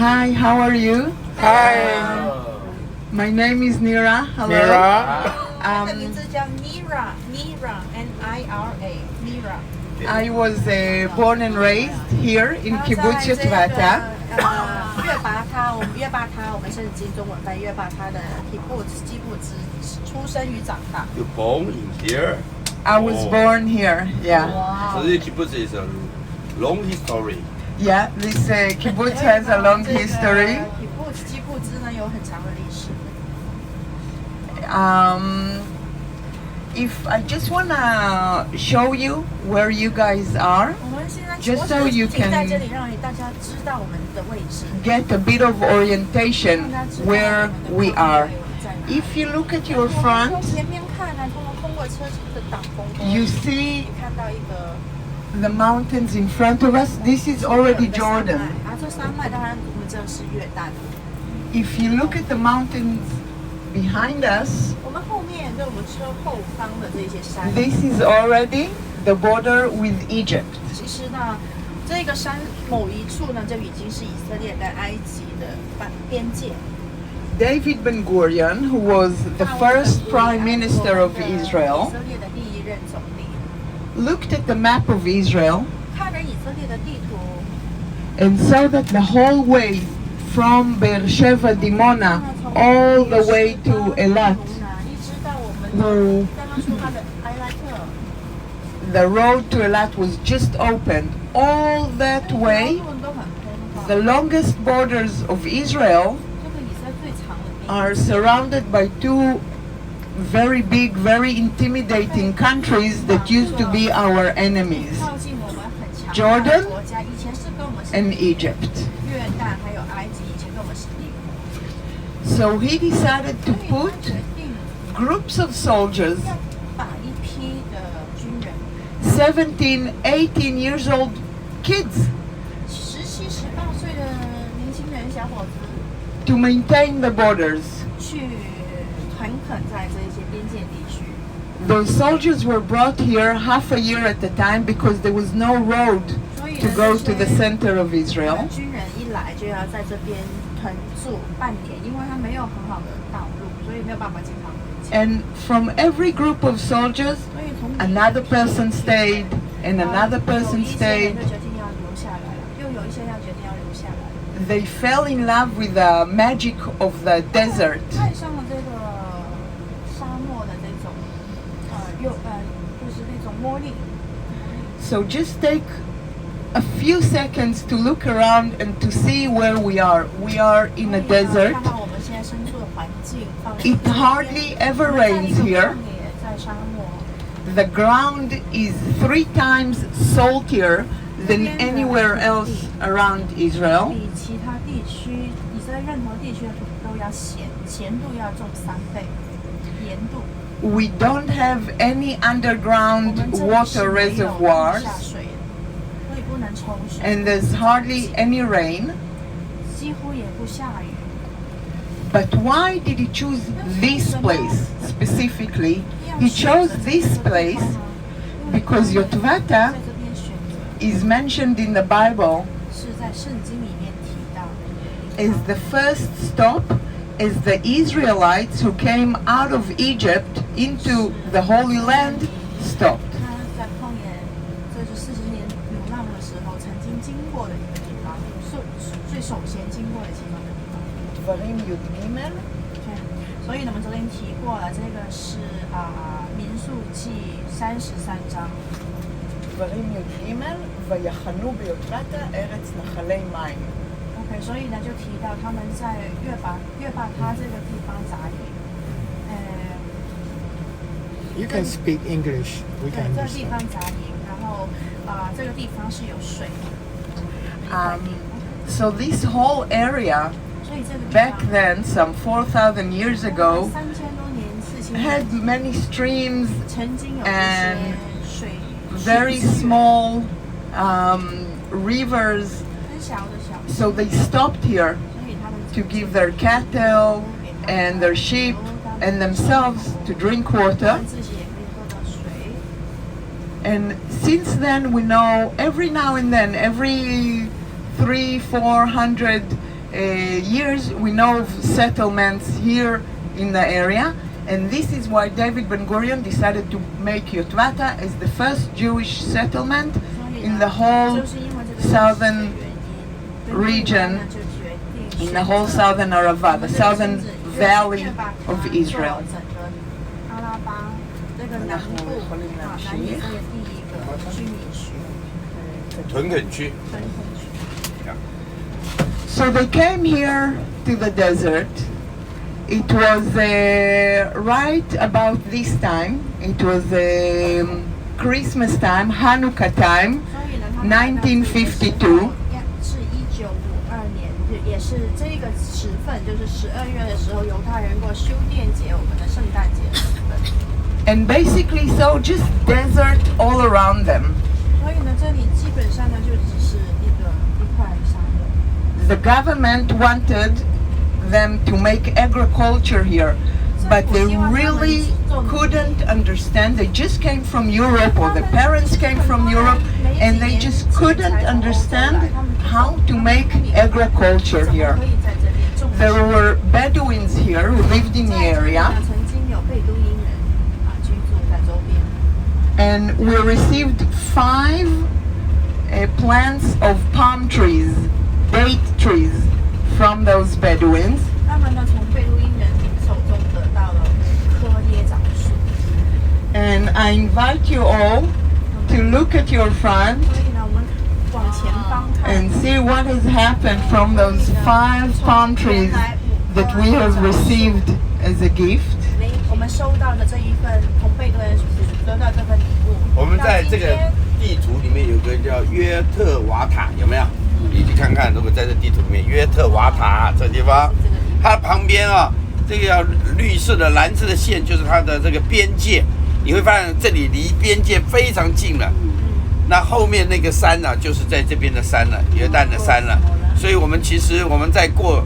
Hi, how are you? Hi, My name is Nira. Hello. 米拉。她的名字叫 Nira N-I-R-A Nira。 I was born and raised here in 她 Kibbutz 在这个 Yotvata. 约巴他，我们约巴他，我们圣经中文翻约巴他的 Kibbutz 基布兹出生与长大。 You born in here? I was Oh. born here. Yeah. Wow. So the kibbutz is a long history. Yeah, this kibbutz has a long history. Kibbutz 基布兹呢有很长的历史。If I just wanna show you where you guys are, 我们现在 Just so you 停在 can 这里，让大家知道我们的位置， get a bit of orientation 让大家知道 where 我们 we 的 are. 方位在哪。 If you look at your 从 front, 前面看呢，通过车子的挡风玻 you 璃， see 看到一个 the mountains in front of us. This is already Jordan. 啊，这山脉当然我们这是约旦。 If you look at the mountains behind us, 我们后面对我们车后方的这些山， this is already the border with Egypt. 其实呢，这个山某一处呢，就已经是以色列跟埃及的边界。 David Ben Gurion, who was the first prime minister of 以 Israel, 色列的第一任总理， looked at the map of Israel 看着以色列的地图， and saw that the whole way from Beersheba Dimona all the way to Eilat, 一直到我们 who 刚刚说到的埃拉特， the road to Eilat was just opened. All that way, 路都很通畅。 the longest borders of Israel 这个以色列最长的地 are surrounded by two very big, very intimidating countries that used to be our enemies, 靠近我们很强 Jordan 的国家，以前是跟我们是 and Egypt. 约旦还有埃及，以前跟我们是敌国。 So he decided to 所以他 put 决定 groups of soldiers, 要把一批的军人， 17, 18 years old kids, 17、18岁的年轻人、小伙子， to maintain the borders. 去屯垦在这些边界地区。 Those soldiers were brought here half a year at a time because there was no road 所以 to 呢 go 这 to the 些 center of Israel. 军人一来就要在这边屯驻半年，因为他没有很好的道路，所以没有办法经常回家。 And from every group of soldiers, 所以从 another person stayed and another 有 person 一些 stayed. 人就决定要留下来了，又有一些要决定要留下来。 They fell in love with the magic of the desert. 爱上了这个沙漠的这种就是那种魔力。 So just take a few seconds to look around and to see where we are. We are in a 所以呢 desert. 看到我们现在身处的环境，放 It hardly ever 在一 rains 个 here. 旷野，在沙漠。 The ground is 3 times saltier than anywhere else around Israel. 比其他地区，以色列任何地区的土都要咸度要重3倍，盐度。 We don't have any 我 underground 们这里是 water 没有 reservoirs, 下水的，所以不能抽水。 and there's hardly any rain. 几乎也不下雨。 But why did he choose this place specifically? He chose this place because Yotvata 在这边选择 is mentioned in the Bible 是在圣经里面提到的 as the first stop as the Israelites who came out of Egypt into the Holy Land stopped. 他在旷野这就40年流浪的时候曾经经过的一个地方，最首先经过的其中一个地方。 דברים י"ג, 所以呢，我们昨天提过了，这个是民数记33章。 דברים י"ג, ויחנו ביוטבתה ארץ נחלי מים. OK， 所以呢就提到他们在约巴他这个地方扎营。You can speak English. We 对， can 这个地 understand. 方扎营，然后这个地方是有水的。 So this whole area 所以这个地 back 方 then, some 4,000 years ago, 3000多年、4000 had 年 many streams, 曾经有一些水 very 水资源 small rivers. 很小的小溪， So they stopped here 所以他们 to give their cattle and their sheep and themselves to drink 他 water. 们自己也可以喝到水。 And since then, we know every now and then, every 300-400 years we know of settlements here in the area, and this is why David Ben-Gurion decided to make Yotvata as the first Jewish settlement in the whole southern region, in the whole southern Arava, the southern valley of Israel. 阿拉巴这个南部啊，南以色列第一个居民区，屯垦区。 So they came here to the desert. It was right about this time. It was Christmas time, Hanukkah time, 所以呢，他们来到这里的时候1952. 是1952年，也是这个时份，就是12月的时候，犹太人过修殿节，我们的圣诞节的时分。 And basically, so just desert all around them. 所以呢，这里基本上呢，就只是一块沙漠。 The government wanted them to make agriculture here, but they really couldn't understand. They just came from Europe, or their parents came from Europe, and they just couldn't understand how to make agriculture here. There were Bedouins here who lived in the area, 曾经有贝都因人居住在周边。 and we received 5 plants of palm trees, date trees, from those Bedouins. 他们呢，从贝都因人手中得到了5棵椰枣树。 And I invite you all to look at your front 所以呢，我们往前方看。 and see what has happened from those 5 palm trees that we have received as a gift. 我们收到的这一份从贝都人得到这份礼物。我们在这个地图里面有个叫约特瓦塔，有没有？你去看看，如果在这地图里面，约特瓦塔这地方，它旁边啊，这个要绿色的、蓝色的线就是它的这个边界，你会发现这里离边界非常近了。那后面那个山呢、就是在这边的山了，约旦的山了。所以我们其实我们再过，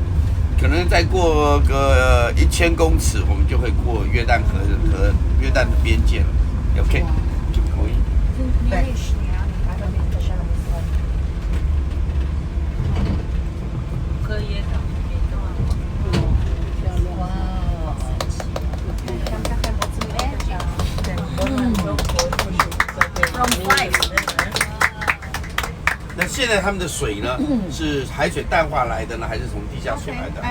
可能再过个1000公尺，我们就会过约旦河和约旦的边界了。OK， 就可以。那现在他们的水呢，是海水淡化来的呢，还是从地下水来的？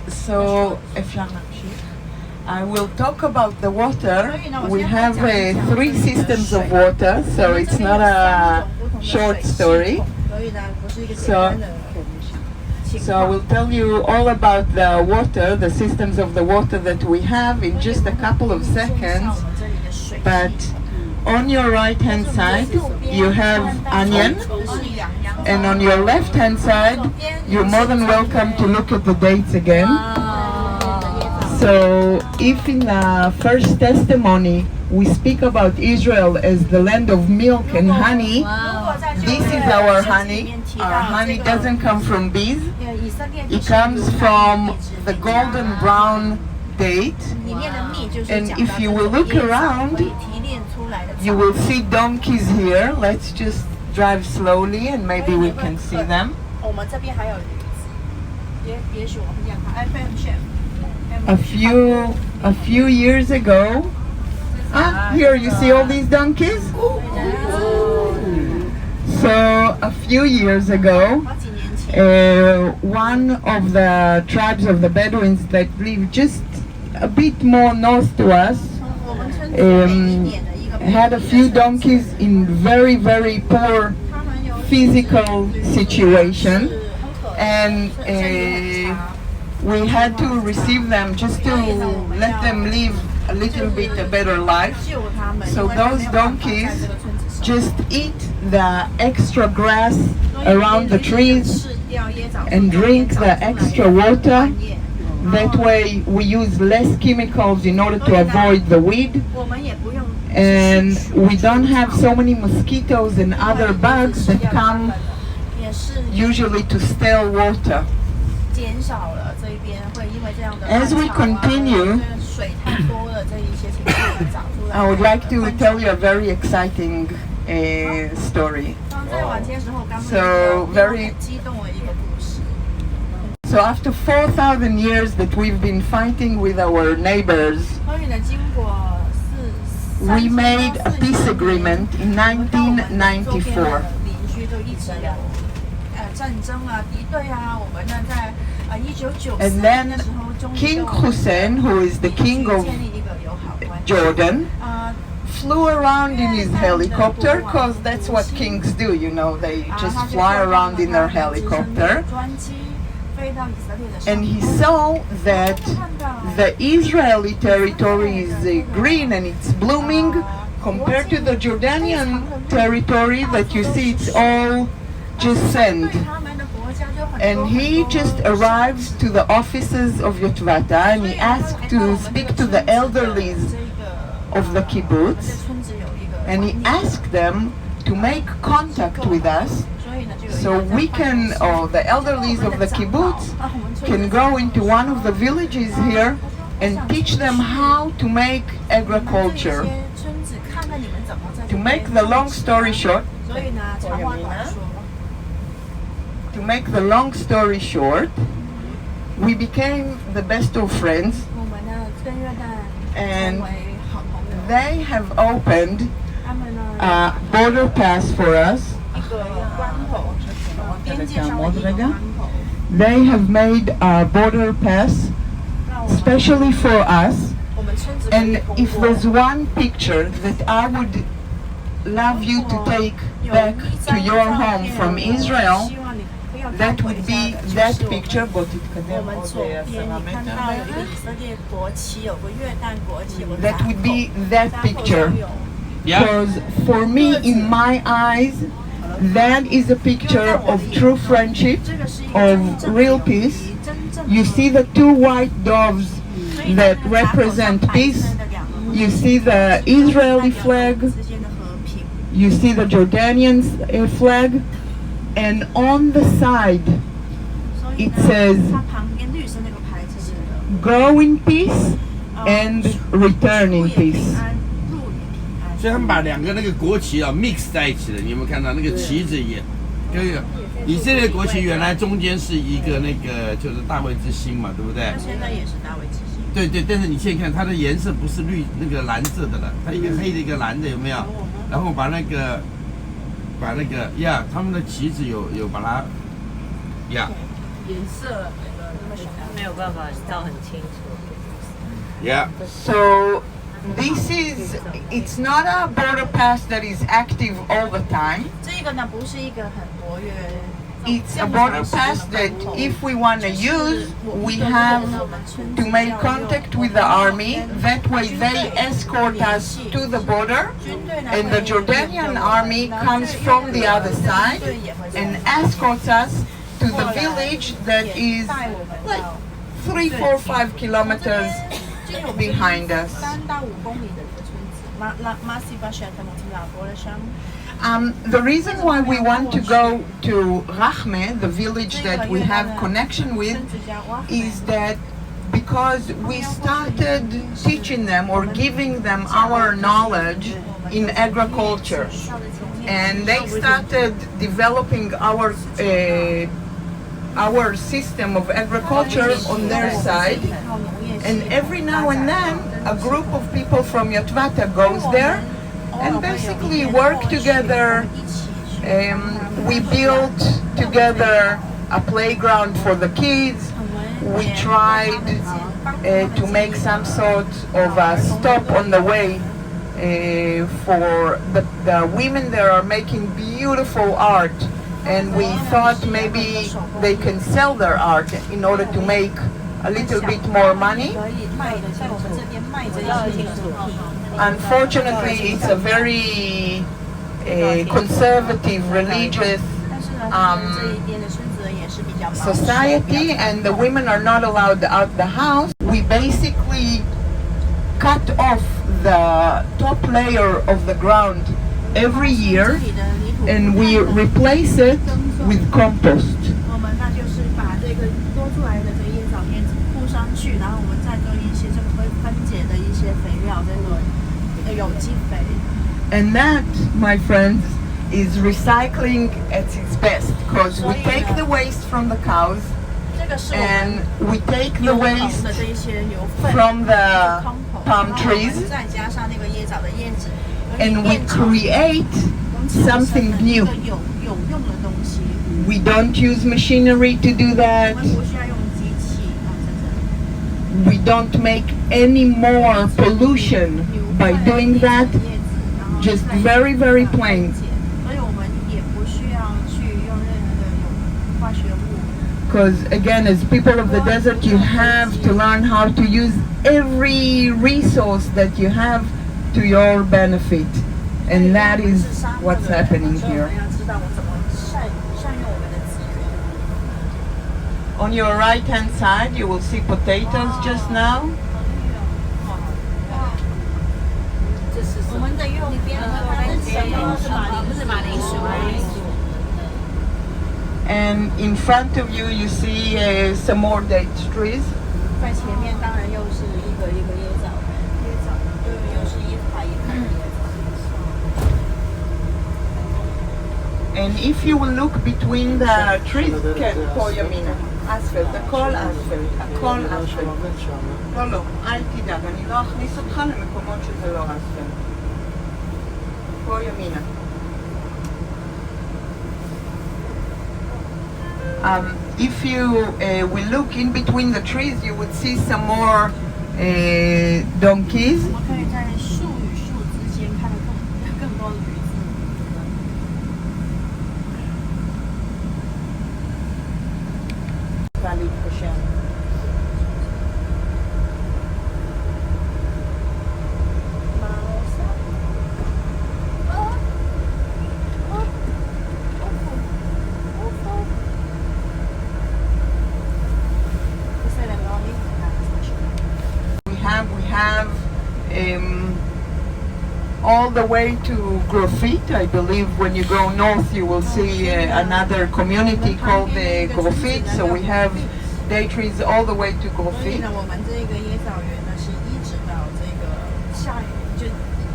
So, I will talk about the water. We have 3 systems of water, so it's not a short story. So I will tell you all about the water, the systems of the water that we have in just a couple of seconds. But on your right hand side, you have onion. And on your left hand side, you're more than welcome to look at the dates again. So if in the first testimony we speak about Israel as the land of milk and honey, this is our honey. Our honey doesn't come from bees. It comes from the golden brown date. And if you will look around, you will see donkeys here. Let's just drive slowly and maybe we can see them. A few years ago, here you see all these donkeys? So a few years ago, one of the tribes of the Bedouins that live just a bit more north to us had a few donkeys in very, very poor physical situation, and we had to receive them just to let them live a little bit a better life. So those donkeys just eat the extra grass around the trees and drink the extra water. That way we use less chemicals in order to avoid the weed, and we don't have so many mosquitoes and other bugs that come usually to stale water. 会因为这样的 As we 干潮啊 continue, 这个水太多了这一些情况会长出来。 I would like to tell you a very exciting story. 在晚间时候，刚刚 So very 很激动的一个故事。 So after 4,000 years that we've been fighting with our neighbors, 所以呢，经过we made a peace agreement in 1994. 邻居都一直有战争啊、敌对啊。我们呢在1994 And 年的 then 时候，终于 King Hussein, who is the king of 建立一个友好关系。 Jordan, flew around in his helicopter because that's what kings do, you know, they just fly around in their helicopter. 专机飞到以色列的 And he saw that the Israeli territory is green and it's blooming compared to the Jordanian territory that you see it's all just sand. And he just arrived to the offices of Yotvata and he asked to speak to the elderlies of the kibbutz, and he asked them to make contact with us so we can, or the elderlies of the kibbutz can go into one of the villages here and teach them how to make agriculture. To make the long story short, we became the best of friends, and they have opened a border pass for us. They have made a border pass especially for us. And if there's one picture that I would love you to take back to your home from Israel, that would be that picture. That would be that picture. Because for me, in my eyes, that is a picture of true friendship, of real peace. You see the two white doves that represent peace. You see the Israeli flag. You see the Jordanian flag. And on the side, it says, go in peace and return in peace. 所以他们把两个那个国旗啊 mix 在一起的，你有没有看到那个旗子也跟以色列国旗原来中间是一个那个就是大卫之星嘛，对不对？现在也是大卫之星。对对，但是你现在看它的颜色不是绿那个蓝色的了，它一个黑的一个蓝的，有没有？然后把那个呀，他们的旗子有把它呀颜色没有办法照很清楚。呀。So this is, it's not a border pass that is active all the time. 这个呢不是一个很活跃。 It's a border pass that if we want to use, we have to make contact with the army. That way they escort us to the border, and the Jordanian army comes from the other side and escorts us to the village that is like 3, 4, 5 kilometers behind us. The reason why we want to go to Rahme, the village that we have connection with, is that because we started teaching them or giving them our knowledge in agriculture, and they started developing our system of agriculture on their side, and every now and then a group of people from Yotvata goes there and basically work together. We built together a playground for the kids. We tried to make some sort of a stop on the way for the women that are making beautiful art, and we thought maybe they can sell their art in order to make a little bit more money. Unfortunately, it's a very conservative, religious society, and the women are not allowed out the house. We basically cut off the top layer of the ground every year, and we replace it with compost. 有机肥。 And that, my friends, is recycling at its best because we take the waste from the cows 这个是我 and 们 we take the 牛棚 waste 的这一些牛粪 from the 空棚 palm 然后我 trees 们再加上那个椰枣的叶子， and we create 我们产生 something 了一 new. 个有用的东西。 We don't use machinery to do 我 that. 们不需要用机器啊，真的。 We don't make any more pollution by doing that. Just very, very plain. 所以我们也不需要去用任何的有化学物。 Because again, as people of the desert, you have to learn how to use every resource that you have to your benefit. And that is what's happening 所以 here. 我们要知道我怎么善用我们的资源。 On your right hand side, you will see potatoes just now. 我们的右边它是什么？是马铃，不是马铃薯。 And in front of you, you see some more date trees. 在前面当然又是一个椰枣，又是一排椰枣。 And if you will look between the trees, כן, פה ימינה. אספלט, הכל אספלט, הכל אספלט. לא, לא, אל תדאג, אני לא אכניס אותך למקומות שזה לא אספלט. פה ימינה. If you will look in between the trees, you would see some more donkeys. 我们可以在树与树之间看到更多的驴子。 We have all the way to Grofit. I believe when you go north, you will see another community called Grofit. So we have day trees all the way to 所以 Grofit. 呢，我们这个椰枣园呢是一直到这个下就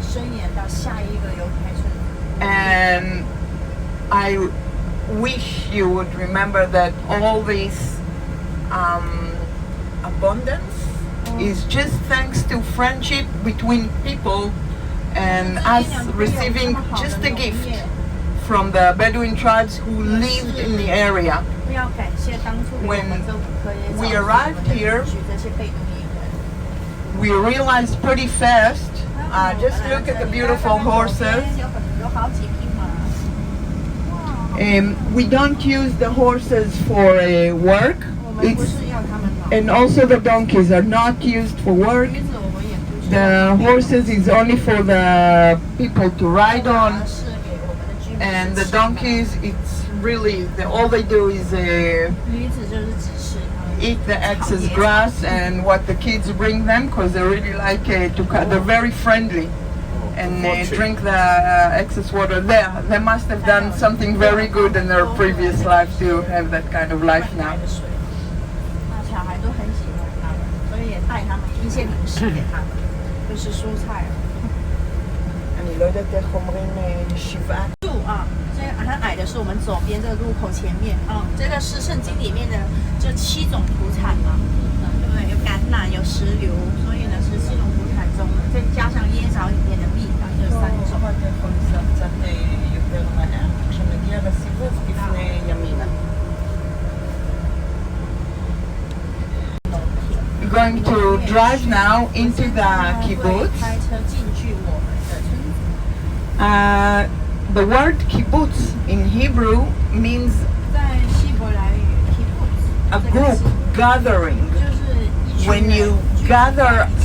伸延到下一个犹太村。 And I wish you would remember that all this abundance is just thanks to friendship between people and us receiving just a gift from the Bedouin tribes who lived in the area. 要感谢当初给我们这5颗椰枣 we arrived here, 这些贝都因人。 we realized pretty fast, just look at the beautiful horses. 有好几匹马。 We don't use the horses for work. 我们不 It's, 是要他们劳。 and also the donkeys are not used for work. 驴子我们也不是。 The horses is only for the people to ride on, 是给我们的居民。 and the donkeys, it's really all they do is 驴子就是只是 eat the excess grass and what the kids bring them because they really like to. They're very friendly, and they drink the excess water. They must have done something very good in their previous life to have that kind of life now. 的水。那小孩都很喜欢它们，所以也带他们一些零食给他们，就是蔬菜。 אני לא יודעת איך אומרים שבעה. 树啊，这个很矮的是我们左边这个路口前面啊，这个是圣经里面的这7种土产嘛，对不对？有橄榄，有石榴，所以呢是7种土产中的，再加上椰枣里面的蜜糖，就是3种。 קצת יותר מהר, כשנגיע לסיבוב תפנה ימינה. We're going to drive now into the kibbutz. 开车进去我们的村子。 The word kibbutz in Hebrew means 在希伯来语 kibbutz a 这个 group 字 gathering. 就是一群 When 人 you 聚在 gather 一起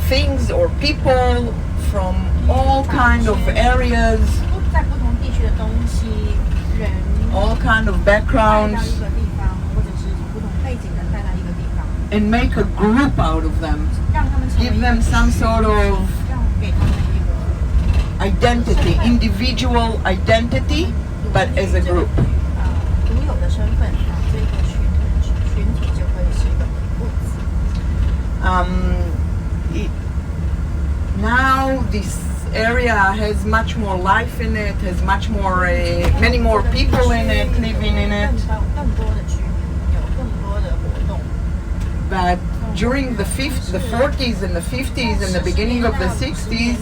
things or people from all kind of areas, 在不同地区的东西、人 all kind of 带到 backgrounds, 一个地方，或者是不同背景的带到一个地方， and make a group out of them. 让他们成为 Give 一个 them some sort of 让给他们一个 identity, individual identity, but as a group. 独有的身份这个群体就可以是一个 kibbutz。Now this area has much more life in it, has much more, many more people in it, living in it. 更多的居民，有更多的活动。 But during the 40s and the 50s and the beginning of the 60s,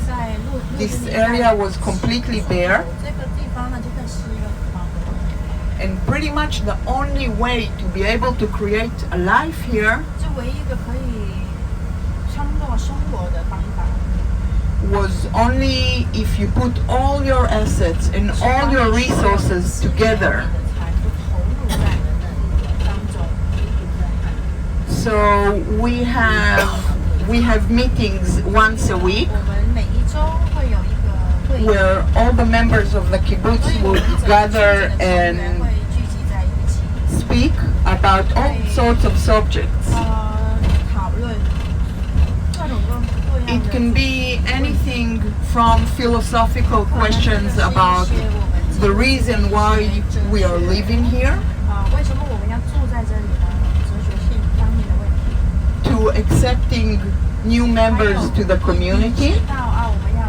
this area was completely bare. 这个地方呢，真的是一个荒芜。 And pretty much the only way to be able to create a life here 这唯一一个可以创造生活的方法， was only if you put all your assets and all your resources together. 你的财富投入在了那里当中。 So we have meetings once a week 我们每一周会有一个会议， where all the members of the kibbutz 所以我 would 们整个 gather 聚集的成员 and 会聚集在一起， speak about all sorts of subjects. 讨论各种各样 It 的。 can be anything from philosophical questions about the reason why we are living here 为什么我们要住在这里呢？哲学性方面的问题。 to accepting new members to the community 到我们要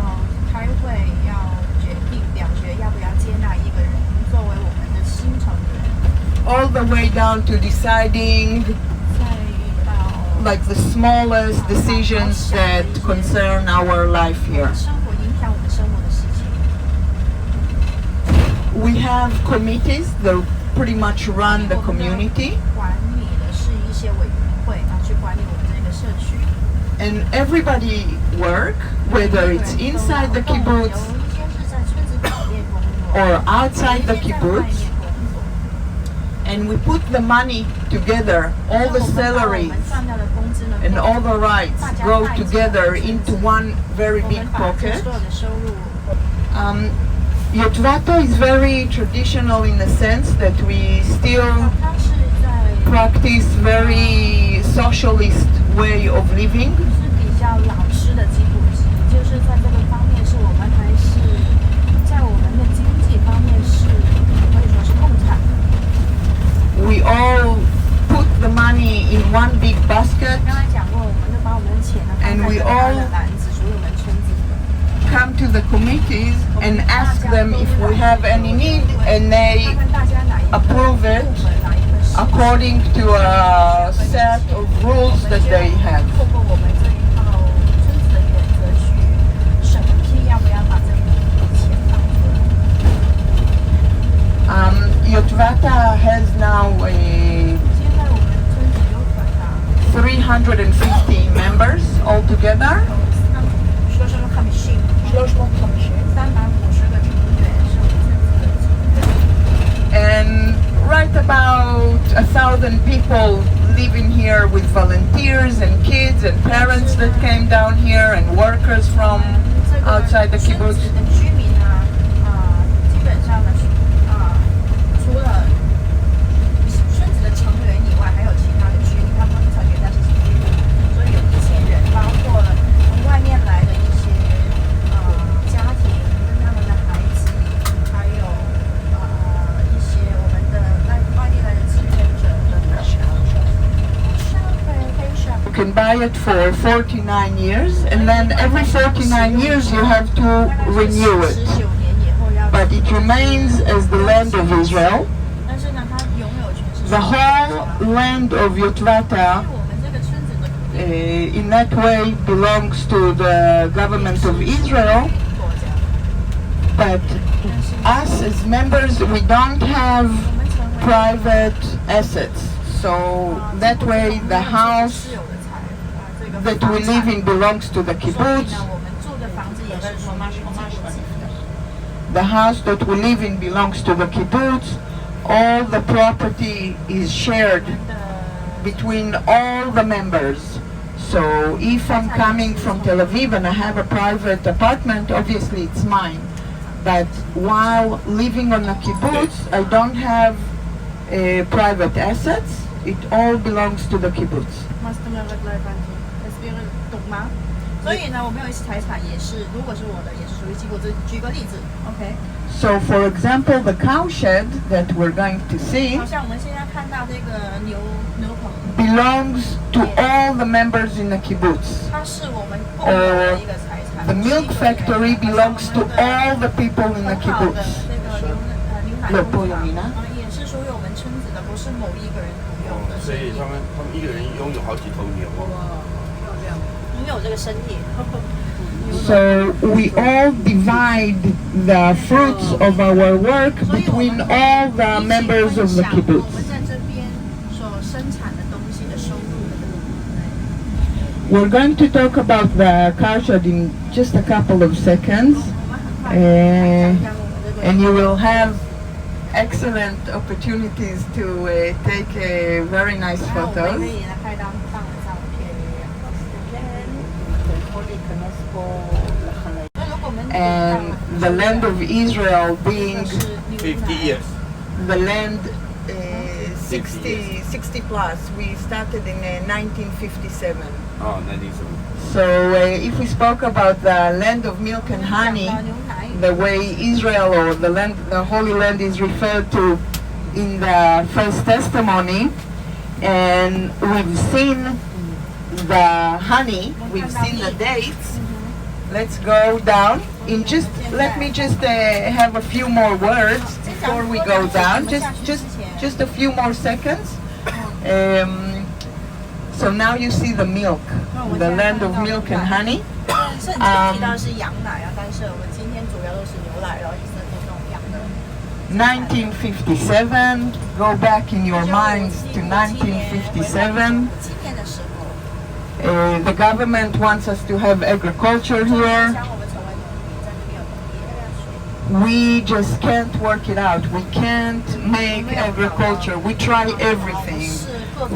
开会，要决定表决要不要接纳一个人作为我们的新成员， all the way down to deciding 再到 like the smallest decisions that concern our life here. 生活影响我们生活的事情。 We have committees that pretty much run the community 管理的是一些委员会，去管理我们这个社区。 and everybody work, whether it's inside the 有 kibbutz 一些是在村子里面工作， or outside the 有一些在外 kibbutz, 面工作。 and we put the money together, all the 我们把我 salaries 们赚到的工资呢， and all the rights go together into one very 我 big 们把这 pocket. 所有的收入。 Yotvata is very traditional in the sense that we still 它是在 practice very socialist way of living. 是比较老式的基础，就是在这个方面是我们还是在我们的经济方面是可以说是共产的。 We all put the money in one big basket, 刚才讲过，我们就把我们的钱呢放 And 在 we 这个大 all 的篮子，属于我们村子的。 come to the committees and ask them if we have any need, and they 看看大家哪一个 approve 部 it 分哪一个是 according to a set of rules that they have. 透过我们这一套村子的原则去审批要不要把这一笔钱放出来。Yotvata has now 现在我们村子有多大？ 350 members altogether. 350个成员是我们村子的成员。 And right about 1,000 people living here with volunteers and kids and parents that came down here and workers from outside the 村 kibbutz. 子的居民呢，基本上呢，除了村子的成员以外，还有其他的居民，他们成员但是是居民，所以有一些人，包括从外面来的一些家庭跟他们的孩子，还有一些我们的外地来的志愿者等等。You can buy it for 49 years, and then every 49 years you have to renew it. 19年以后要 But it remains as the land of Israel. 但是呢，它拥有权是 The whole land of Yotvata 我们这个村子的 in that way belongs to the government of Israel. 国家， But us as members, we don't have 我们成为 private assets. So that way the house 私有的财这个 that we live in belongs to the 所以 kibbutz. 呢，我们住的房子也是属于基布兹的。 The house that we live in belongs to the kibbutz. All the property is shared 我们的 between all the members. So if I'm coming from Tel Aviv and I have a private apartment, obviously it's mine. But while living on a kibbutz, I don't have private assets. It all belongs to the kibbutz. 懂吗？所以呢，我们有一些财产也是，如果是我的，也是属于基布兹。举个例子 ，OK。 So for example, the cow shed that we're going to see 好像我们现在看到这个牛棚， belongs to all the members in the kibbutz. 它是我们共有的一个财产。the milk factory belongs to all the people in the 很好的 kibbutz. 这个牛奶工厂也是属于我们村子的，不是某一个人拥有的。所以他们一个人拥有好几头牛哦。拥有这个生意。 So we all divide the fruits of our work between all the members of the 我 kibbutz. 们在这边所生产的东西的收入。 We're going to talk about the cowshed in just a couple of seconds, and you will have excellent opportunities to take very nice 然后我们可 photos. 以来拍到很棒的照片。And the land of Israel being 50 years. the land 60 plus. We started in 1957. 哦，1957。 So if we spoke about the land of milk and honey, the way Israel or the Holy Land is referred to in the first testimony, and we've seen the honey, we've seen the dates. Let's go down. Let me just have a few more words before we go down. Just a few more seconds. So now you see the milk, the land of milk and honey. 圣经提到是羊奶啊，但是我们今天主要都是牛奶，然后意思都是用羊的。 1957, go back in your minds to 1957. 今天的时候， The government wants us to have agriculture here. 想我们成为农民，在这边有农业。 We just can't work it out. We can't make agriculture. We try everything.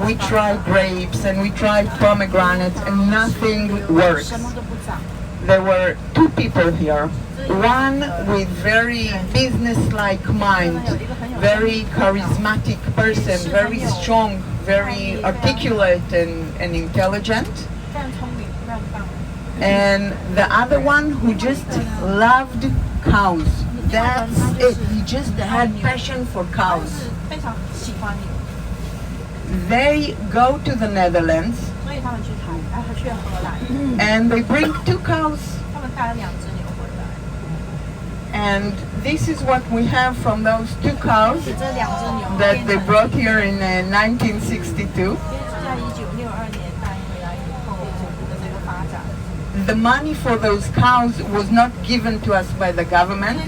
We try grapes and we try pomegranates and nothing works. 什么都不长。 There were two people here. One with very business-like mind, very charismatic person, very strong, very articulate and intelligent. 非常聪明，非常棒。 And the other one who just loved cows. That's it. He just had passion for 他 cows. 是非常喜欢牛， They go to the Netherlands 所以他们去去荷兰， and they bring two cows. 他们带了2只牛回来。 And this is what we have from those two cows 这2只牛 that 变 they 成 brought here in 1962. 在1962年带回来以后的这个发展。 The money for those cows was not given to us by the government.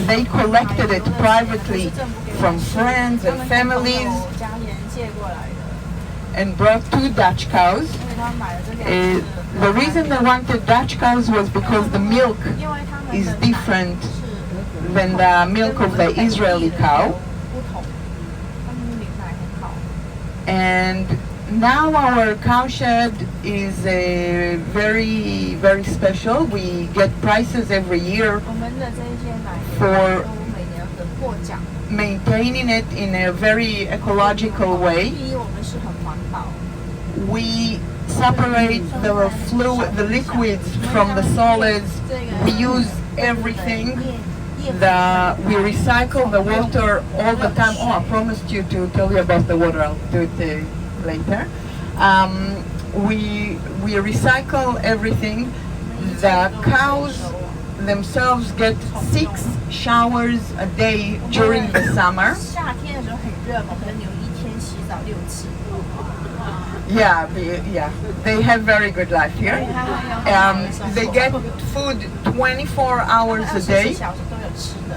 They collected it privately from friends and families 家里人借过来的， and brought two Dutch cows. 因为他们买了这2只。 The reason they wanted Dutch cows was because the milk 因为他们 is 的 different 是 than the milk of the Israeli cow. 不同，他们的牛奶很好。 And now our cowshed is very, very special. We get prizes every year 我们的这一些奶 For- 都每年的获奖， maintaining it in a very ecological way. 第一我们是很环保， We separate the liquids from the solids. We use everything. We recycle the water all the time. Oh, I promised you to tell you about the water. I'll do it later. We recycle everything. The cows themselves get 6 showers a day during the summer. 夏天的时候很热嘛，可能牛一天洗澡6次。 Yeah, they have very good life here. They get food 24 hours a 24 day. 小时都有吃的。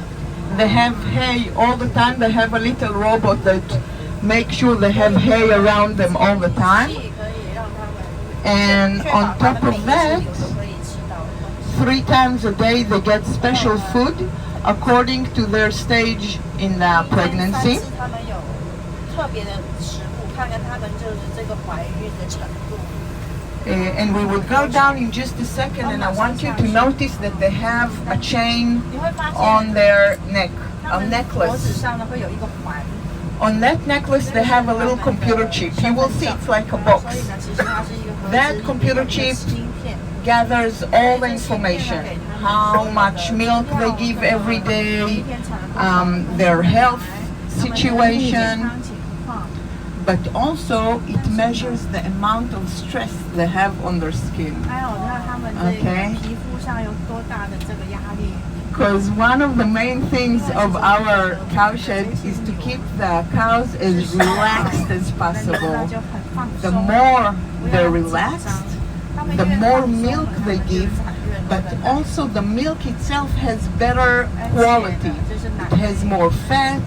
They have hay all the time. They have a little robot that makes sure they have hay around them all the time. 可以让他们 And 确保 on 他 top 们每 of 一只 that, 牛都可以吃到的东西。 3 times a day they get special food according to their stage in the 3 pregnancy. 次他们有特别的食物，看看他们就是这个怀孕的程度。 And we will go down in just a second, and I want you to notice that they have a chain 你会发 on 现 their neck, 他 a 们脖子 necklace. 上呢会有一个环。 On that necklace they have a little computer chip. You will see it's like a box. 所以呢，其实它是一个盒子 That 里面 computer 有 chip 芯片。 gathers all the information, how much milk they give every day, their health situation, but also it measures the amount of stress they have on their skin. 还有那他们这个皮肤上有多大的这个压力。 Because one of the main things of our cow shed is to keep the cows as relaxed as possible. The more they're relaxed, the more milk they give, but also the milk itself has better quality. It has more fat,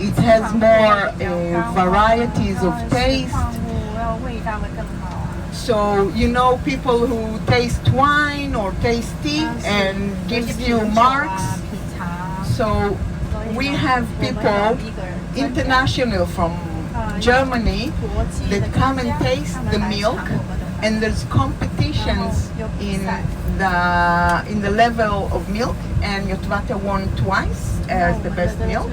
it has more varieties of taste. So, you know, people who taste wine or taste tea and gives you marks. So we have people international from Germany that come and taste the milk, and there's competitions in the level of milk, and Yotvata won twice as the best milk.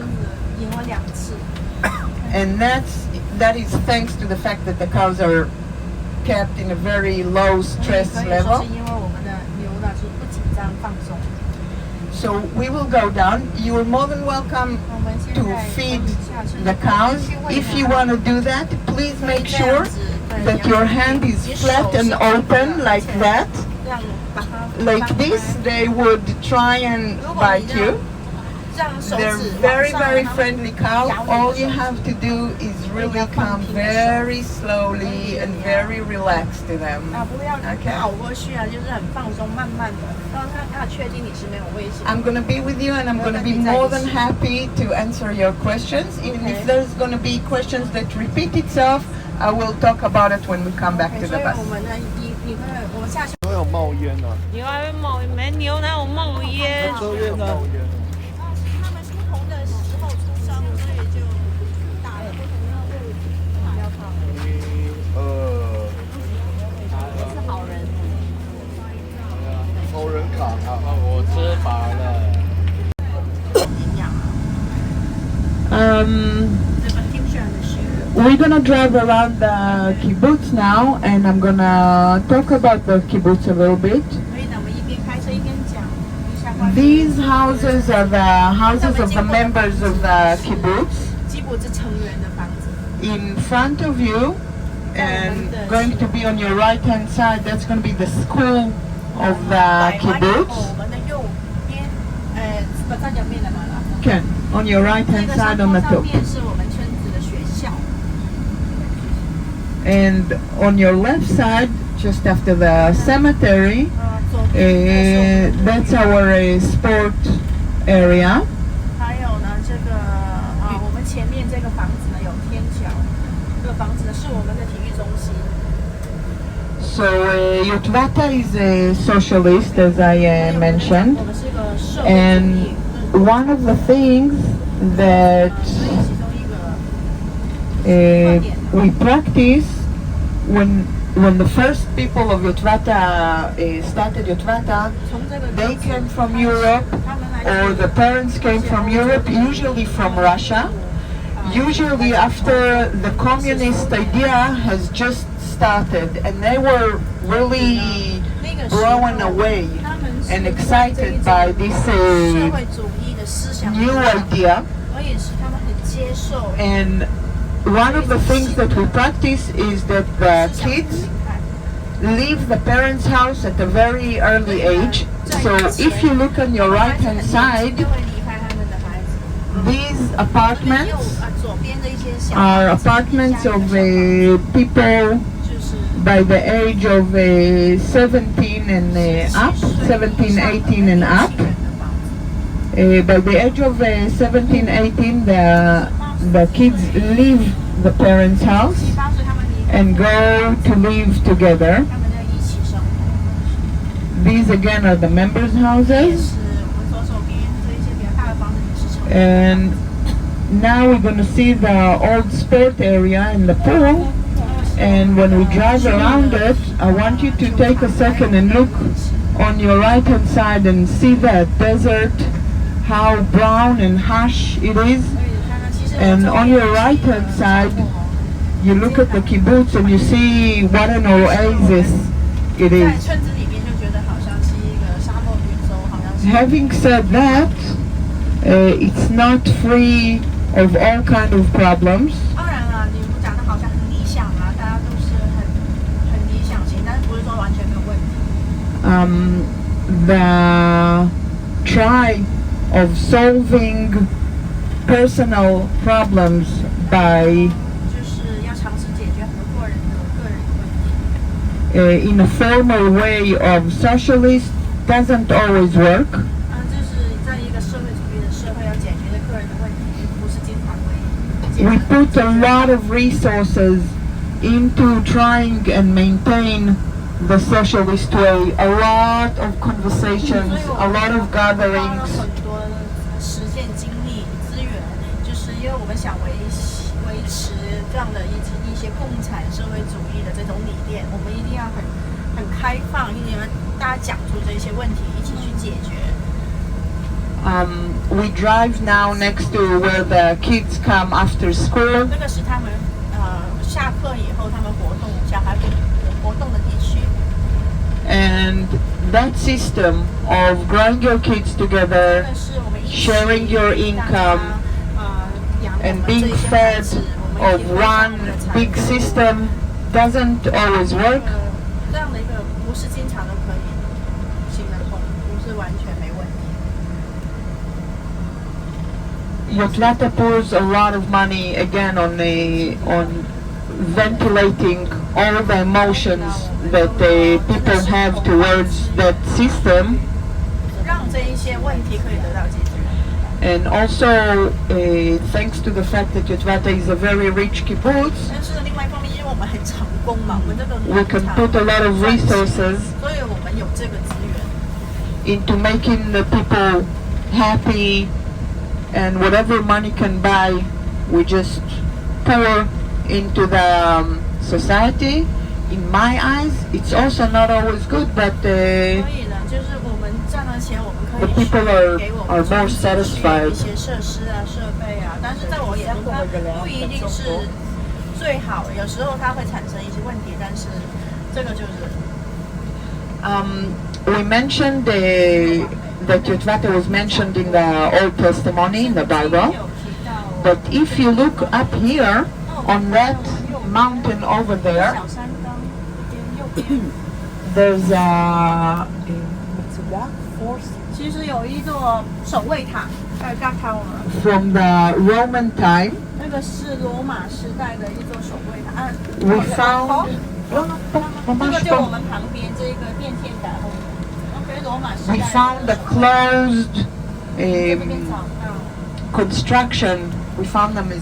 And that is thanks to the fact that the cows are kept in a very low stress level. So we will go down. You are more than welcome to feed the cows. If you want to do that, please make sure that your hand is flat and open like that. Like this, they would try and bite you. They're very, very friendly cow. All you have to do is really come very slowly and very relaxed to them. Okay. I'm going to be with you, and I'm going to be more than happy to answer your questions. Even if there's going to be questions that repeat itself, I will talk about it when we come back to the bus. 都有冒烟啊，牛还会冒，没牛哪有冒烟？抽烟啊。抽人卡啊！我吃饱了。We're gonna drive around the kibbutz now, and I'm gonna talk about the kibbutz a little bit. These houses are the houses of the members of the kibbutz. In front of you, and going to be on your right hand side, that's going to be the school of the kibbutz. Okay, on your right hand side on the top. And on your left side, just after the cemetery, that's our sport area. So Yotvata is a socialist, as I mentioned, and one of the things that we practice when the first people of Yotvata started Yotvata, they came from Europe, or the parents came from Europe, usually from Russia. Usually after the communist idea has just started, and they were really blown away and excited by this new idea. And one of the things that we practice is that the kids leave the parents' house at a very early age. So if you look on your right hand side, these apartments are apartments of people by the age of 17 and up, 17, 18 and up. By the age of 17, 18, the kids leave the parents' house and go to live together. These again are the members' houses. And now we're going to see the old sport area and the pool. And when we drive around it, I want you to take a second and look on your right hand side and see that desert, how brown and harsh it is. And on your right hand side, you look at the kibbutz and you see what an oasis it is. Having said that, it's not free of all kind of problems. the try of solving personal problems by 就是要尝试解决很多个人的问题。 in a formal way of socialist doesn't always work. 就是在一个社会主义的社会要解决的个人的问题，不是经常会。 We put a lot of resources into trying and maintain the socialist way, a lot of conversations, a lot of 花了 gatherings. 很多实践精力资源，就是因为我们想维持这样的一些共产社会主义的这种理念，我们一定要很开放，一定要大家讲出这些问题，一起去解决。 We drive now next to where the kids come after school. 那个是他们下课以后他们小孩活动的地区。 And that system of growing your kids together, 但是我们一起 sharing your income, 养我 and 们这 being 一些孩 fed 子，我们 of 一起分享我 one 们的财 big 富 system doesn't always work. 这样的一个不是经常都可以行得通，不是完全没问题。 Yotlata pours a lot of money again on ventilating all the emotions that people have towards that system, 让这一些问题可以得到解决。 and also thanks to the fact that Yotvata is a very rich kibbutz, 但是另外一方面，因为我们很成功嘛，我们这个 we can put a lot of resources 所以我们有这个资源， into making the people happy, and whatever money can buy, we just pour into the society. In my eyes, it's also not always good, but 所以呢，就是我们赚了钱，我们可 the 以 people 给我 are 们 more 一 satisfied. 些设施啊、设备啊，但是在我眼中，它不一定是最好，有时候它会产生一些问题，但是这个就是。 We mentioned that Yotvata was mentioned in the Old Testimony, in the Bible. 有提到 But if you look up here on that mountain over there, 小山冈右边， there's a 其实有一座守卫塔，大塔， from the Roman time. 那个是罗马时代的一座守卫塔。We found 这个就我们旁边这个电线杆后面。OK， 罗马时代。 we found a closed 这边找到。 construction. We found them as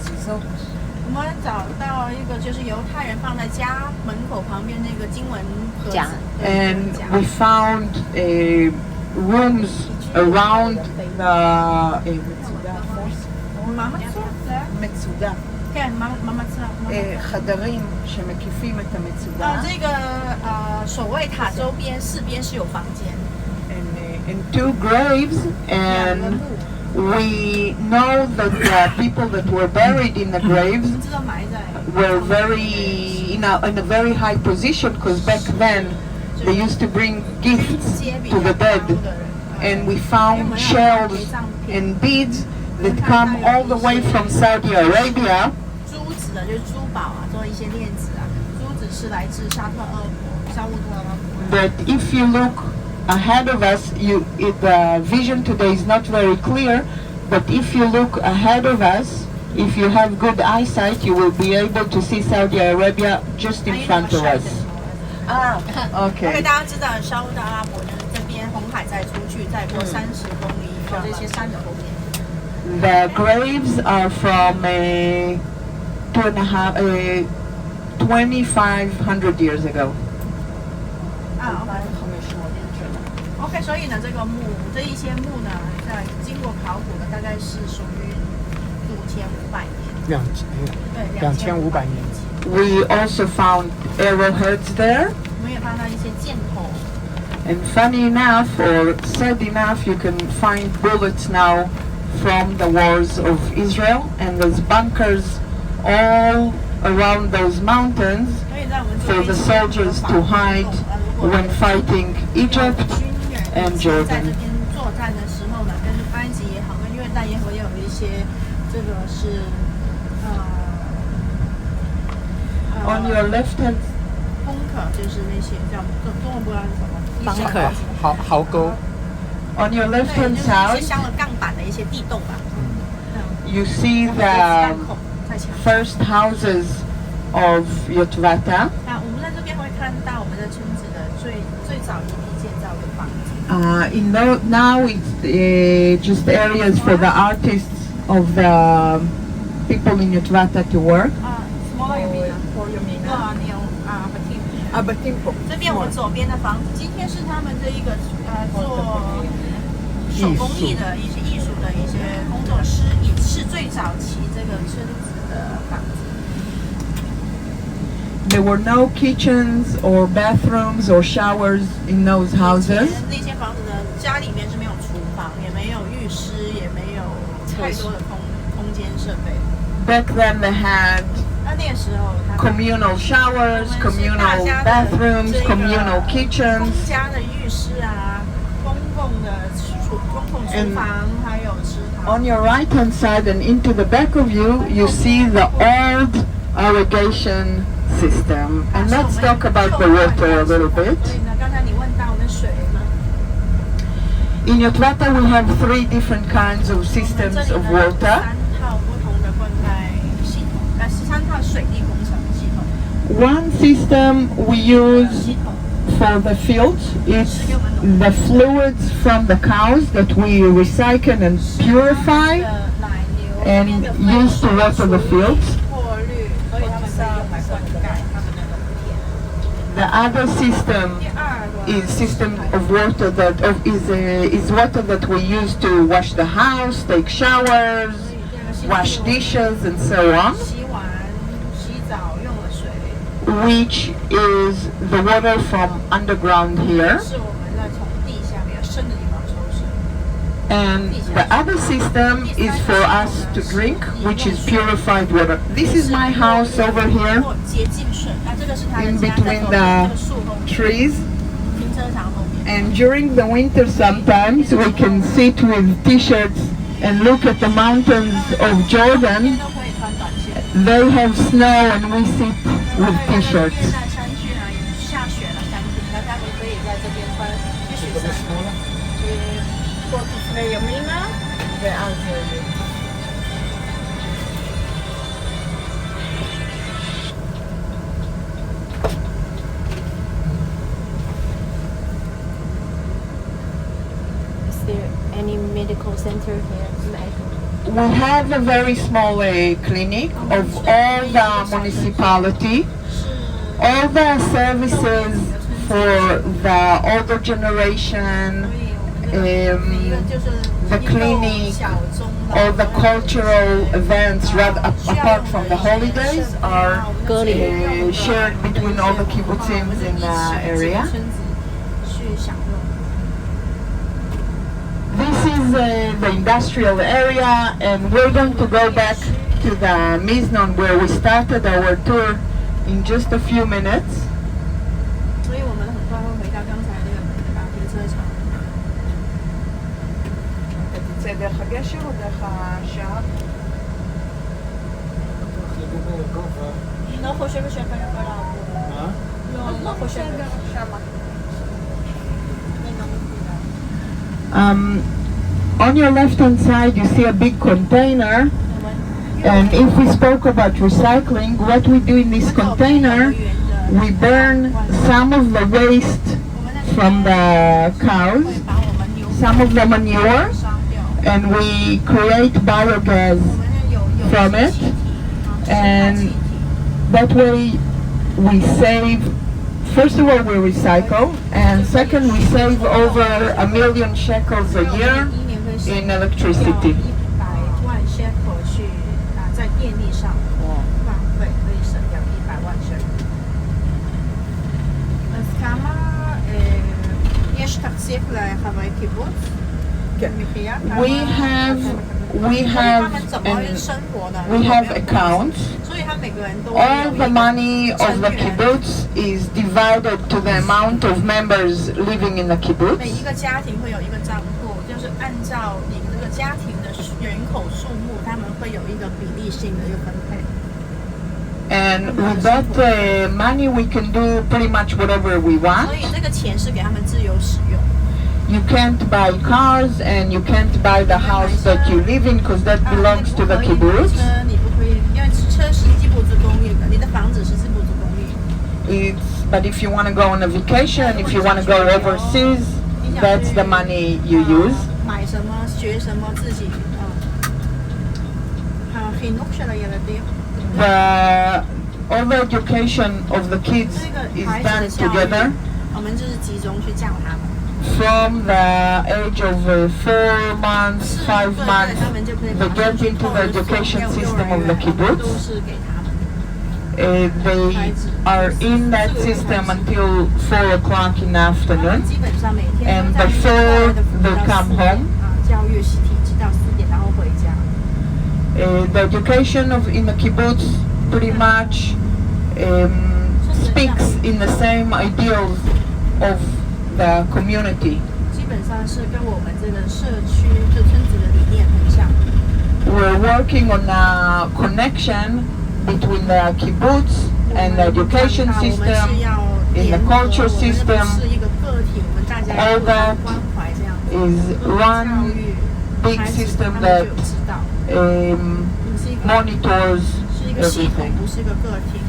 我们找到一个就是犹太人放在家门口旁边那个经文盒子， and we found rooms around the מצודה. כן, מה מצא? חדרים שמקיפים את המצודה. 这个守卫塔周边四边是有房间。 And two graves, and we know that the people that were buried in the graves 知道埋在 were very in a very high position, because back then they used to bring gifts to the dead, and we found shells and beads that come all the way from Saudi Arabia. 珠子的就是珠宝啊，做一些链子啊，珠子是来自沙乌特阿拉伯。 But if you look ahead of us, the vision today is not very clear, but if you look ahead of us, if you have good eyesight, you will be able to see Saudi Arabia just in front of us. Okay. 大家知道沙烏地阿拉伯就是这边红海再出去，再过30公里，有这些山的后面。 The graves are from 2,500 years ago. OK， 所以呢，这个墓这一些墓呢，在经过考古的，大概是属于5500年。2500年。 We also found arrowheads there. 我们也发到一些箭头。 And funny enough, or sad enough, you can find bullets now from the wars of Israel, and there's bunkers all around those mountains 所以在我们 for the soldiers to hide when fighting Egypt and 在 Jordan. 这边作战的时候呢，跟埃及也好，跟约旦也好，也有一些这个是On your left hand, bunker 就是那些叫中文不知道是什么。bunker 壕沟。On your 对， left-hand 就是一些 side, 镶了钢板的一些地洞吧。 you see 子 the 弹孔在墙上。 first houses of Yotvata. 那我们在这边会看到我们的村子的最早一批建造的房子。Now it's just areas for the artists of the people in Yotvata to work. small 有名啊，你有Batim。这边我们左边的房子，今天是他们这一个做手工艺的一些艺术的一些工作室，也是最早期这个村子的房子。 There were no kitchens or bathrooms or showers in those 以前 houses. 那些房子呢，家里面是没有厨房，也没有浴室，也没有太多的空间设备。 Back then they had 那个时候，他们 communal showers, communal bathrooms, communal 公 kitchens. 家的浴室啊，公共厨房，还有池塘。 On your right-hand side and into the back of you, you see the old irrigation system. And let's talk about the water a little bit. 所以呢，刚才你问到那水呢， In Yotvata, we have 3 different kinds of 我们这 systems 里 of 呢 water. 3套不同的灌溉系统，13套水利工程系统。 One system we use for the fields is the fluids from the cows that we recycle and purify 的奶牛 and use to water the fields. 过滤，所以他们可以用来灌溉他们的农田。 The other system 第二个 is system of water is water that we use to wash the house, take showers, 第二个系统 wash 是 dishes, and so on, 洗碗、洗澡用的水， which is the water from underground here. 是我们在从地下比较深的地方抽水。 And the other system is for us to drink, which is purified water. This is my house over here 洁净水，那这个是他的 in 家在 between 后面这 the 个树后面， trees. 停车场后面。 And during the winter sometimes we can sit with t-shirts and look at the mountains of 每 Jordan. 天都可以穿短袖。 They have snow and we sit with 因为 t-shirts. 在山区啊，下雪了山顶，那他们可以在这边穿 T 恤衫。有名吗？ Is there any medical center here? We have a very small clinic of all the municipality. All the services for the older generation, 每一个就是the clinic, all the cultural events apart from the holidays are shared between all the kibbutzim in the area. This is the industrial area, and we're going to go back to the Miznon where we started our tour in just a few minutes. 所以我们很快会回到刚才那个停车场。 לא חושבת שאתה יכול לעבור. לא חושבת. On your left-hand side, you see a big container. And if we spoke about recycling, what we do in this container, we burn some of the waste from the cows, some of the manure, and we create biogas from it. And that way we save, first of all we recycle, and second we save over 1 million shekels a year in electricity. 100万 shekel 去在电力上浪费，可以省掉100万 shekel。אז כמה יש תקציב לחברי קיבוץ? We have accounts. All the money of the kibbutz is divided to the amount of members living in the 每 kibbutz. 一个家庭会有一个账户，就是按照你这个家庭的人口数目，他们会有一个比例性的一个分配。And with that money, we can do pretty much whatever we 所 want. 以这个钱是给他们自由使用。 You can't buy cars and you can't buy the house that you live in because that belongs to the 你 kibbutz. 不可以，因为车是基布兹公寓的，你的房子是基布兹公寓。 But if you want to go on a vacation, if you want to go overseas, that's the money you use. 买什么学什么自己חינוך של הילדים. All the education of the kids 这个 is 孩子 done 的教 together 育，我们就是集中去教他们。 from the age of 4 months, 5 months. 他们就可以 They get into the education system of the 都 kibbutz. 是给他们。 They are in that system until 4 o'clock in the 他们 afternoon. 基本上每天 And 都在 before they come home, 教育习题直到4点，然后回家。 the education in the kibbutz pretty much speaks in the same ideals of the community. 基本上是跟我们这个社区这村子的理念很像。 We're working on a connection between the kibbutz and the education 我们 system, 是要 in 联 the 合， culture 我们 system 是一个个体，我们大家 all 互相 that 关怀这样子。 is 教 one 育 big 孩子 system 他们就 that 有知道， 是一个 monitors 是一个系统， everything. 不是一个个体，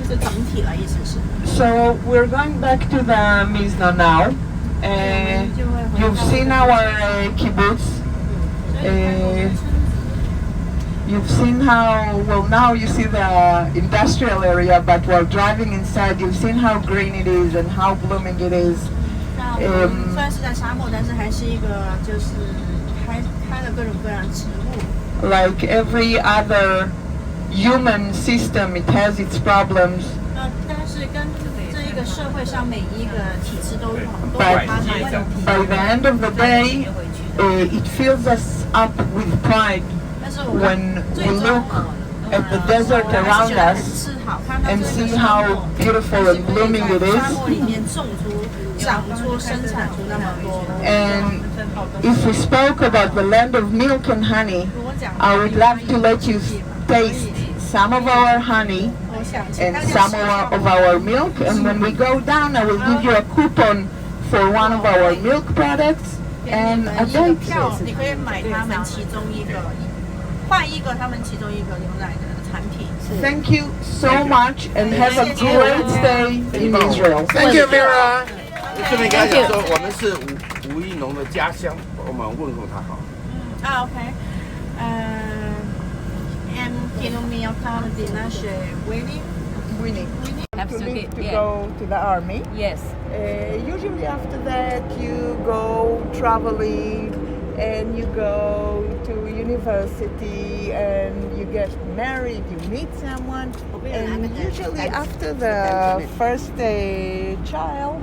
就是整体了，意思是。 So we're going back to the Mizna now. You've seen our kibbutz. You've seen how, well, now you see the industrial area, but while driving inside, you've seen how green it is and how blooming it is. 那我们虽然是在沙漠，但是还是一个就是开了各种各样的植物。 Like every other human system, it has its problems. 但是跟这一个社会上每一个体制都有它 But 的问题。 by the end of the day, it fills us up with pride 但是我们 when 最 we 终 look at the desert 还 around 是觉得很 us 自豪，看到 and 这 see 个沙 how 漠， beautiful and blooming it 沙 is. 漠里面长出、生产出那么多。 And if we spoke about the land of milk and honey, 如果讲 I would love to let you taste some of our honey 我想请 and 大家 some 试一下 of our milk. And when we go down, I will give you a coupon for one of our milk products 给你 and 们 a 一个 date. 票，你可以买他们其中一个，换一个他们其中一个牛奶的产品。 Thank you so much and have a great stay in Israel. Thank you, Mira. 顺便跟他讲说，我们是吴一农的家乡，我们问候他好。אוקיי. הם כאילו מאותה מדינה שווילי? Winnie. Have To to leave get, to yeah. go to the army. Yes. Usually after that you go traveling and you go to university and you get married, you meet someone, and usually after the first child,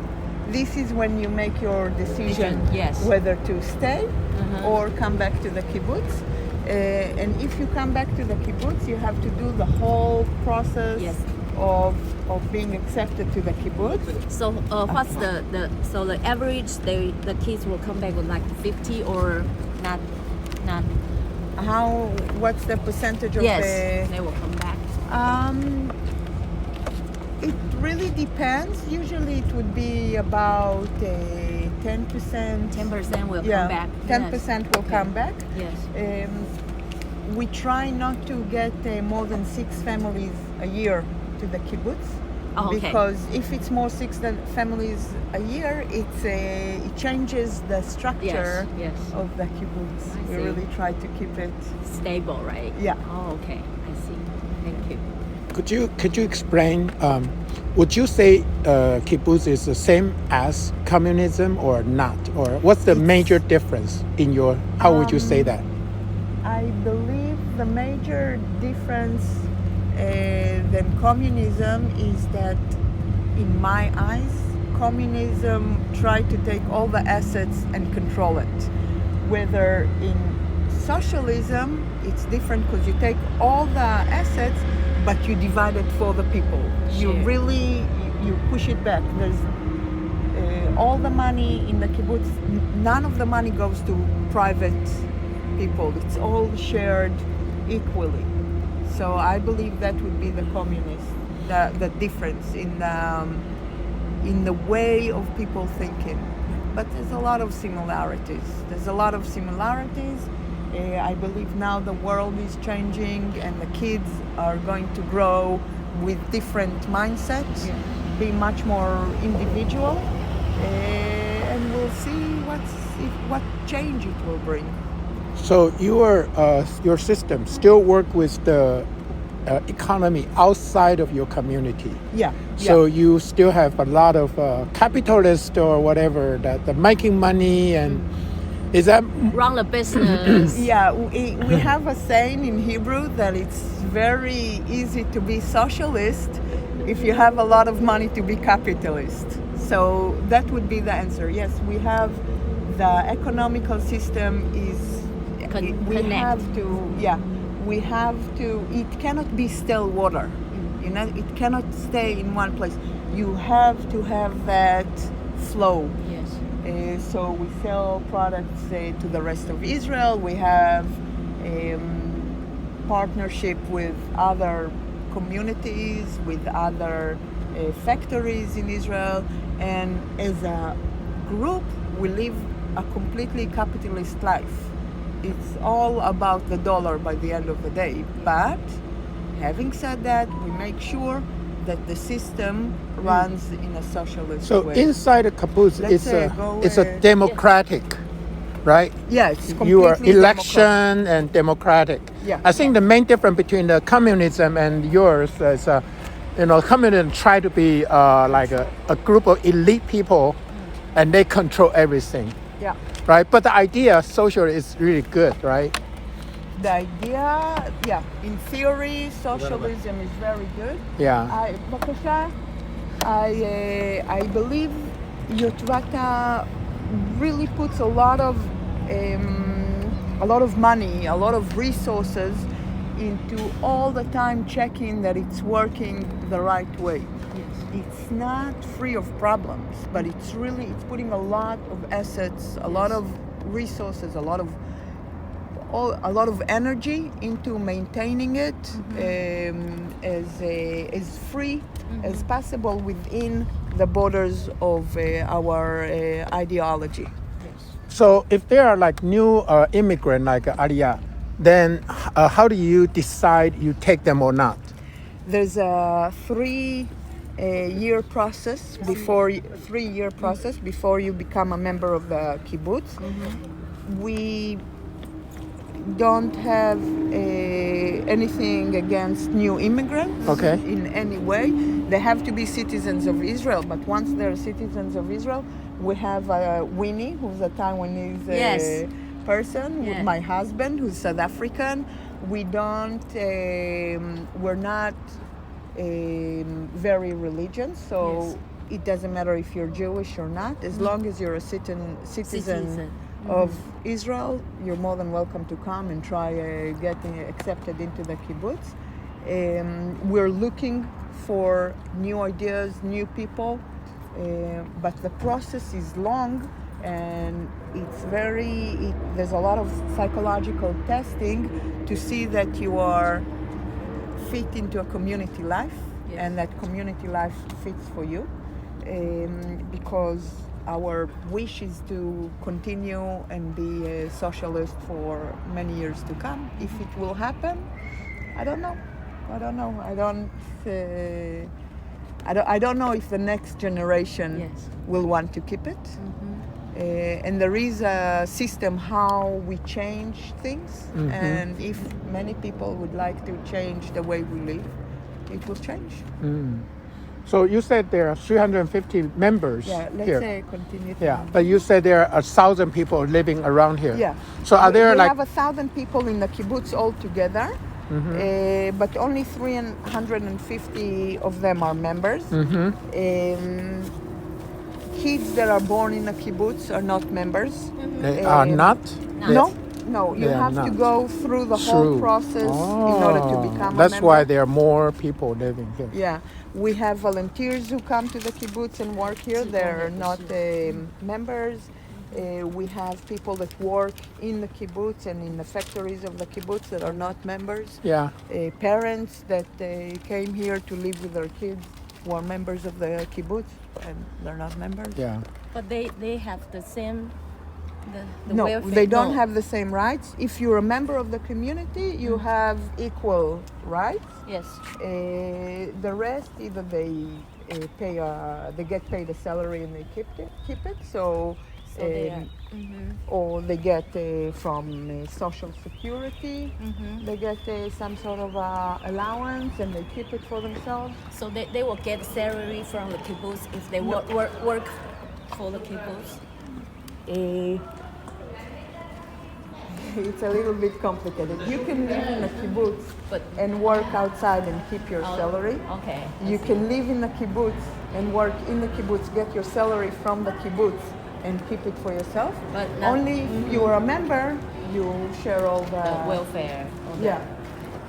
this is when you make your decision Yes. whether to stay or come back to the kibbutz. And if you come back to the kibbutz, you have to do the whole process Yes. of being accepted to the kibbutz. So what's the average? The kids will come back with like 50 or not? What's the percentage of Yes, the? they will come back. It really depends. Usually it would be about 10%. 10% will Yeah, come back. 10% will Okay. come back. Yes. We try not to get more than 6 families a year to the kibbutz. Oh, okay. Because if it's more 6 families a year, it changes the structure Yes. of the kibbutz. I We see. really try to keep it. Stable, right? Yeah. Oh, okay. I see. Thank you. Could you explain? Would you say kibbutz is the same as communism or not? Or what's the major difference in your? How would you say that? I believe the major difference than communism is that, in my eyes, communism tried to take all the assets and control it. Whether in socialism, it's different because you take all the assets, but you divide it for the people. You Sure. really you push it back. There's all the money in the kibbutz. None of the money goes to private people. It's all shared equally. So I believe that would be the communist, the difference in the way of people thinking. But there's a lot of similarities. I believe now the world is changing and the kids are going to grow with different mindsets, be much more individual, and we'll see what change it will bring. So your system still work with the economy outside of your community. Yeah. So you still have a lot of capitalists or whatever that making money, and is that Run the business. Yeah, we have a saying in Hebrew that it's very easy to be socialist if you have a lot of money to be capitalist. So that would be the answer. Yes, we have the economical system is we have to, it cannot be still water. It cannot stay in one place. You have to have that flow. Yes. So we sell products to the rest of Israel. We have partnership with other communities, with other factories in Israel, and as a group, we live a completely capitalist life. It's all about the dollar by the end of the day. But having said that, we make sure that the system runs in a socialist so way. inside a kibbutz? It's a democratic, right? Yeah, it's completely You are election democratic. and democratic. Yeah. I think the main difference between the communism and yours is, communism try to be like a group of elite people, and they control everything, Yeah. right? But the idea social is really good, right? The idea, in theory, socialism is very good. Yeah. I believe Yotvata really puts a lot of money, a lot of resources into all the time checking that it's working the right way. It's not free of problems, but it's putting a lot of assets, a lot of resources, a lot of energy into maintaining it as free as possible within the borders of our ideology. So if there are like new immigrant like Eilat, then how do you decide you take them or not? There's a 3-year process before you become a member of the kibbutz. We don't have anything against new immigrants in any way. They have to be citizens of Israel, but once they're citizens of Israel, we have Winnie, who's a Taiwanese person, with my husband, who's South African. We're not very religious, so it doesn't matter if you're Jewish or not, as long as you're a citizen of Israel, you're more than welcome to come and try getting accepted into the kibbutz. We're looking for new ideas, new people, but the process is long, and there's a lot of psychological testing to see that you are fit into a community life, and that community life fits for you, because our wish is to continue and be a socialist for many years to come. If it will happen, I don't know. I don't know if the next generation will want to keep it. And there is a system how we change things, and if many people would like to change the way we live, it will change. So you said there are 350 members let's continue. But you said there are 1,000 people living around here. So are there we have 1,000 people in the kibbutz altogether, but only 350 of them are members. Kids that are born in a kibbutz are not members. They are not? No, you have to go through the whole process in order to become a member. That's why there are more people living here. Yeah, we have volunteers who come to the kibbutz and work here. They're not members. We have people that work in the kibbutz and in the factories of the kibbutz that are not members. Yeah. Parents that came here to live with their kids who are members of the kibbutz and they're not members. Yeah. But they have the same the No, welfare. they don't no. have the same rights. If you're a member of the community, you have equal rights. Yes. The rest, either they they get paid a salary and they keep it. So they are, or they get from Social Security. They get some sort of allowance and they keep it for themselves. So they will get salary from the kibbutz if they work for the kibbutz. It's a little bit complicated. You can live in a kibbutz But- and work outside and keep your salary. Okay. You can live in the kibbutz and work in the kibbutz, get your salary from the kibbutz and keep it for yourself. But not- Only if you are a member, you share all the The welfare. Yeah.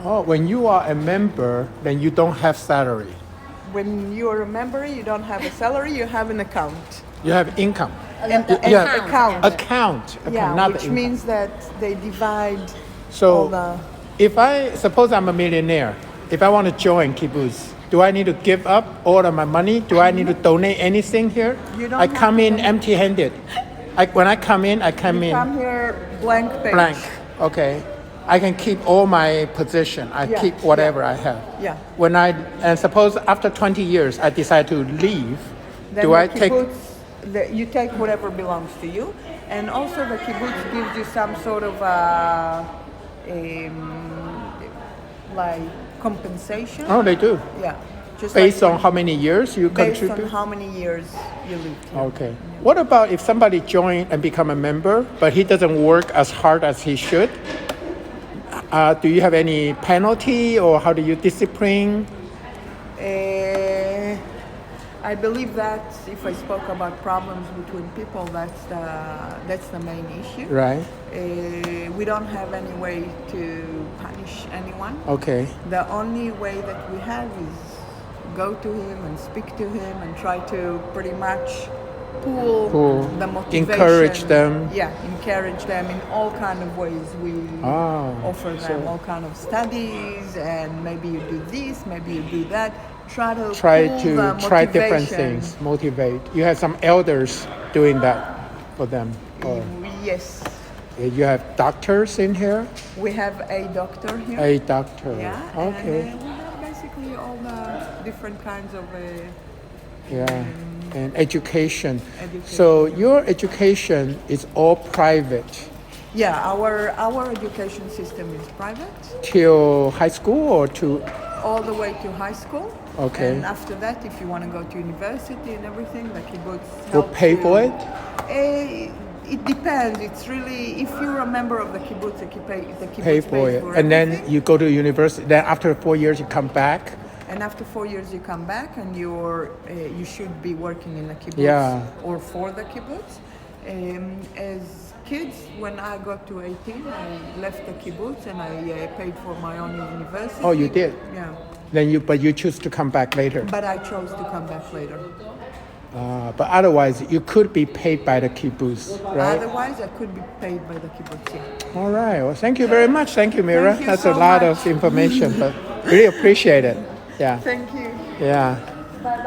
Oh, when you are a member, then you don't have salary. When you are a member, you don't have a salary, you have an account. You have income. Yeah, account. Account. Yeah, not which income. means that they divide all So, the... if I suppose I'm a millionaire, if I want to join kibbutz, do I need to give up all of my money? Do I need to donate anything here? You don't I have come to in donate. empty-handed. When I come in, I come in Come here, blank page. blank. Okay. I can keep all my position. I Yeah, keep whatever I have. Yeah. And suppose after 20 years I decide to leave, Then do the I take? kibbutz, you take whatever belongs to you, and also the kibbutz gives you some sort of like compensation. Oh, they do. Yeah, just Based like on how many years you based contribute. on how many years you lived here. Okay. What about if somebody join and become a member, but he doesn't work as hard as he should? Do you have any penalty, or how do you discipline? I believe that if I spoke about problems between people, that's the main issue. Right. We don't have any way to punish anyone. Okay. The only way that we have is go to him and speak to him and try to pretty much pull the motivation. Encourage them. Yeah, encourage them in all kind of ways. We offer them all kind of studies, and maybe you do this, maybe you do that. Try to Try different things, motivate. You have some elders doing that for them. Or Yes, you have doctors in here? we have a doctor here. A doctor. Yeah, Okay. and we have basically all the different kinds of Yeah. And education. Education. So your education is all private our education system is private till high school or to all the way to high school. Okay. And after that, if you want to go to university and everything, the kibbutz will helps pay you. for it? It depends. It's really, if you're a member of the kibbutz, the kibbutz Pay for pays it. for And then everything. you go to university. Then after 4 years you come back. And after 4 years, you come back and you should be working in a kibbutz Yeah. or for the kibbutz. As kids, when I got to 18, I left the kibbutz and I paid for my own university. Oh, you did? Yeah. But you choose to come back later. But I chose to come back later. But otherwise you could be paid by the kibbutz, right? Otherwise, I could be paid by the kibbutz. Yeah. All right. Well, thank you very much. Thank you, Mira. Thank you That's so a lot much. of information, but really appreciate it. Yeah. Thank you. Yeah. Bye bye.